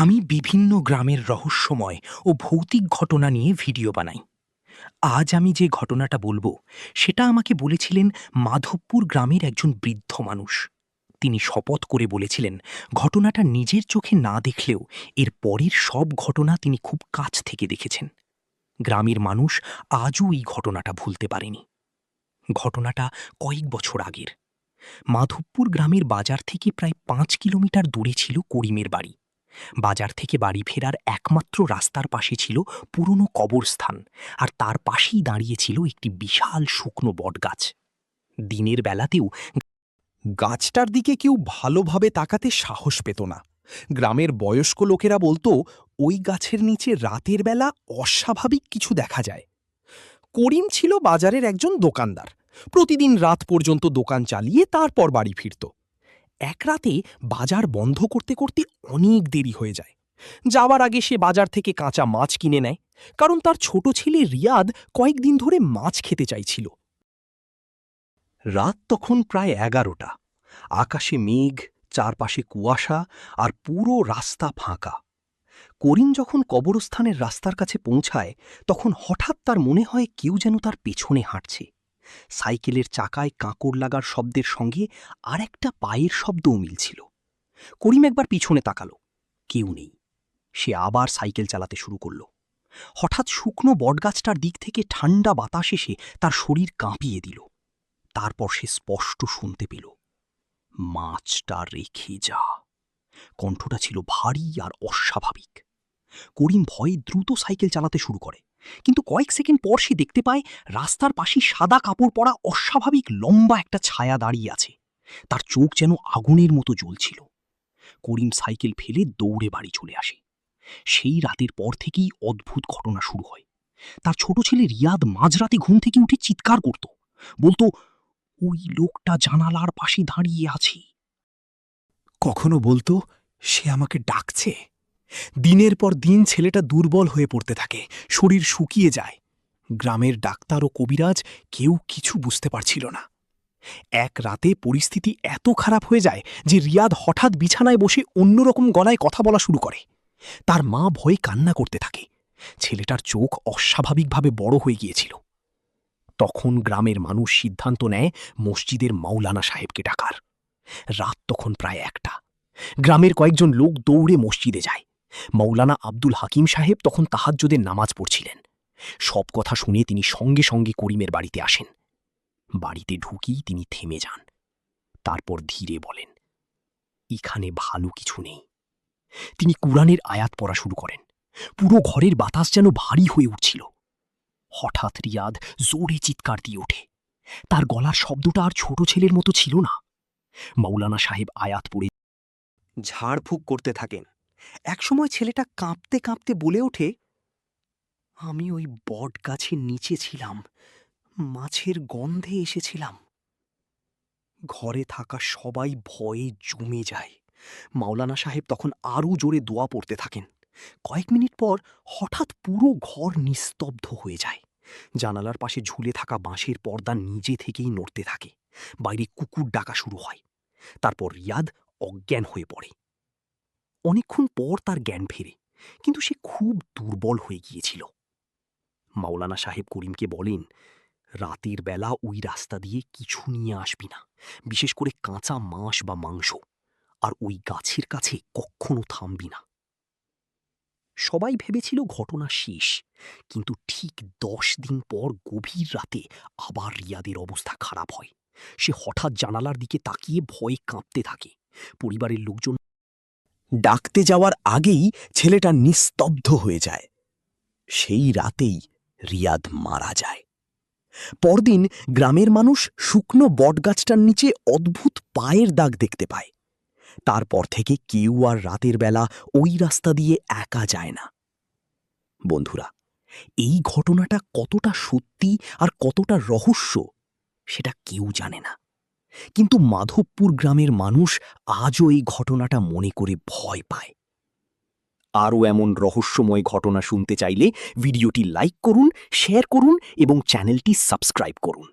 আমি বিভিন্ন গ্রামের রহস্যময় ও ভৌতিক ঘটনা নিয়ে ভিডিও বানাই। আজ আমি যে ঘটনাটা বলবো সেটা আমাকে বলেছিলেন মাধবপুর গ্রামের একজন বৃদ্ধ মানুষ। তিনি শপথ করে বলেছিলেন ঘটনাটা নিজের চোখে না দেখলেও এর পরের সব ঘটনা তিনি খুব কাছ থেকে দেখেছেন। গ্রামের মানুষ আজও এই ঘটনাটা ভুলতে পারেনি। ঘটনাটা কয়েক বছর আগের। মাধবপুর গ্রামের বাজার থেকে প্রায় ৫ কিলোমিটার দূরে ছিল করিমের বাড়ি। বাজার থেকে বাড়ি ফেরার একমাত্র রাস্তার পাশে ছিল পুরনো কবরস্থান, আর তার পাশেই দাঁড়িয়ে ছিল একটি বিশাল শুকনো বটগাছ। দিনের বেলাতেও গাছটার দিকে কেউ ভালোভাবে তাকাতে সাহস পেত না। গ্রামের বয়স্ক লোকেরা বলতো ওই গাছের নিচে রাতের বেলা অস্বাভাবিক কিছু দেখা যায়। করিম ছিল বাজারের একজন দোকানদার। প্রতিদিন রাত পর্যন্ত দোকান চালিয়ে তারপর বাড়ি ফিরত। এক রাতে বাজার বন্ধ করতে করতে অনেক দেরি হয়ে যায়। যাওয়ার আগে সে বাজার থেকে কাঁচা মাছ কিনে নেয়, কারণ তার ছোট ছেলে রিয়াদ কয়েকদিন ধরে মাছ খেতে চাইছিল। রাত তখন প্রায় 11টা। আকাশে মেঘ, চারপাশে কুয়াশা, আর পুরো রাস্তা ফাঁকা। করিম যখন কবরস্থানের রাস্তার কাছে পৌঁছায় তখন হঠাৎ তার মনে হয় কেউ যেন তার পেছনে হাঁটছে। সাইকেলের চাকায় কাঁকড় লাগার শব্দের সঙ্গে আর একটা পায়ের শব্দও মিলছিল। করিম একবার পিছনে তাকালো, কেউ নেই। সে আবার সাইকেল চালাতে শুরু করল। হঠাৎ শুকনো বটগাছটার দিক থেকে ঠান্ডা বাতাস এসে তার শরীর কাঁপিয়ে দিল। তারপর সে স্পষ্ট শুনতে পেল, মাছটা রেখে যা। কণ্ঠটা ছিল ভারী আর অস্বাভাবিক। করিম ভয়ে দ্রুত সাইকেল চালাতে শুরু করে, কিন্তু কয়েক সেকেন্ড পর সে দেখতে পায় রাস্তার পাশে সাদা কাপড় পরা অস্বাভাবিক লম্বা একটা ছায়া দাঁড়িয়ে আছে। তার চোখ যেন আগুনের মতো জ্বলছিল। করিম সাইকেল ফেলে দৌড়ে বাড়ি চলে আসে। সেই রাতের পর থেকেই অদ্ভুত ঘটনা শুরু হয়। তার ছোট ছেলে রিয়াদ মাঝরাতে ঘুম থেকে উঠে চিৎকার করত, বলতো, ওই লোকটা জানালার পাশে দাঁড়িয়ে আছে। কখনো বলতো সে আমাকে ডাকছে। দিনের পর দিন ছেলেটা দুর্বল হয়ে পড়তে থাকে, শরীর শুকিয়ে যায়। গ্রামের ডাক্তার ও কবিরাজ কেউ কিছু বুঝতে পারছিল না। এক রাতে পরিস্থিতি এত খারাপ হয়ে যায় যে রিয়াদ হঠাৎ বিছানায় বসে অন্যরকম গলায় কথা বলা শুরু করে। তার মা ভয়ে কান্না করতে থাকে। ছেলেটার চোখ অস্বাভাবিকভাবে বড় হয়ে গিয়েছিল। তখন গ্রামের মানুষ সিদ্ধান্ত নেয় মসজিদের মাওলানা সাহেবকে ডাকার। রাত তখন প্রায় 1টা। গ্রামের কয়েকজন লোক দৌড়ে মসজিদে যায়। মৌলানা আব্দুল হাকিম সাহেব তখন তাহাজ্জুদের নামাজ পড়ছিলেন। সব কথা শুনে তিনি সঙ্গে সঙ্গে করিমের বাড়িতে আসেন। বাড়িতে ঢুকেই তিনি থেমে যান। তারপর ধীরে বলেন, এখানে ভালো কিছু নেই। তিনি কুরআনের আয়াত পড়া শুরু করেন। পুরো ঘরের বাতাস যেন ভারী হয়ে উঠছিল। হঠাৎ রিয়াদ জোরে চিৎকার দিয়ে ওঠে। তার গলার শব্দটা আর ছোট ছেলের মতো ছিল না। মৌলানা সাহেব আয়াত পড়ে ঝাড়ফুঁক করতে থাকেন। একসময় ছেলেটা কাঁপতে কাঁপতে বলে ওঠে, আমি ওই বট গাছের নিচে ছিলাম, মাছের গন্ধে এসেছিলাম। ঘরে থাকা সবাই ভয়ে জমে যায়। মাওলানা সাহেব তখন আরও জোরে দোয়া পড়তে থাকেন। কয়েক মিনিট পর হঠাৎ পুরো ঘর নিস্তব্ধ হয়ে যায়। জানালার পাশে ঝুলে থাকা বাঁশের পর্দা নিজে থেকেই নড়তে থাকে। বাইরে কুকুর ডাকা শুরু হয়। তারপর রিয়াদ অজ্ঞান হয়ে পড়ে। অনেকক্ষণ পর তার জ্ঞান ফেরে, কিন্তু সে খুব দুর্বল হয়ে গিয়েছিল। মাওলানা সাহেব করিমকে বলেন, রাতের বেলা ওই রাস্তা দিয়ে কিছু নিয়ে আসবি না, বিশেষ করে কাঁচা মাছ বা মাংস, আর ওই গাছের কাছে কখনো থামবি না। সবাই ভেবেছিল ঘটনা শেষ, কিন্তু ঠিক 10 দিন পর গভীর রাতে আবার রিয়াদের অবস্থা খারাপ হয়। সে হঠাৎ জানালার দিকে তাকিয়ে ভয়ে কাঁপতে থাকে। পরিবারের লোকজন ডাকতে যাওয়ার আগেই ছেলেটা নিস্তব্ধ হয়ে যায়। সেই রাতেই রিয়াদ মারা যায়। পরদিন গ্রামের মানুষ শুকনো বটগাছটার নিচে অদ্ভুত পায়ের দাগ দেখতে পায়। তারপর থেকে কেউ আর রাতের বেলা ওই রাস্তা দিয়ে একা যায় না। বন্ধুরা, এই ঘটনাটা কতটা সত্যি আর কতটা রহস্য সেটা কেউ জানে না, কিন্তু মাধবপুর গ্রামের মানুষ আজও এই ঘটনাটা মনে করে ভয় পায়। আরও এমন রহস্যময় ঘটনা শুনতে চাইলে ভিডিওটি লাইক করুন, শেয়ার করুন এবং চ্যানেলটি সাবস্ক্রাইব করুন।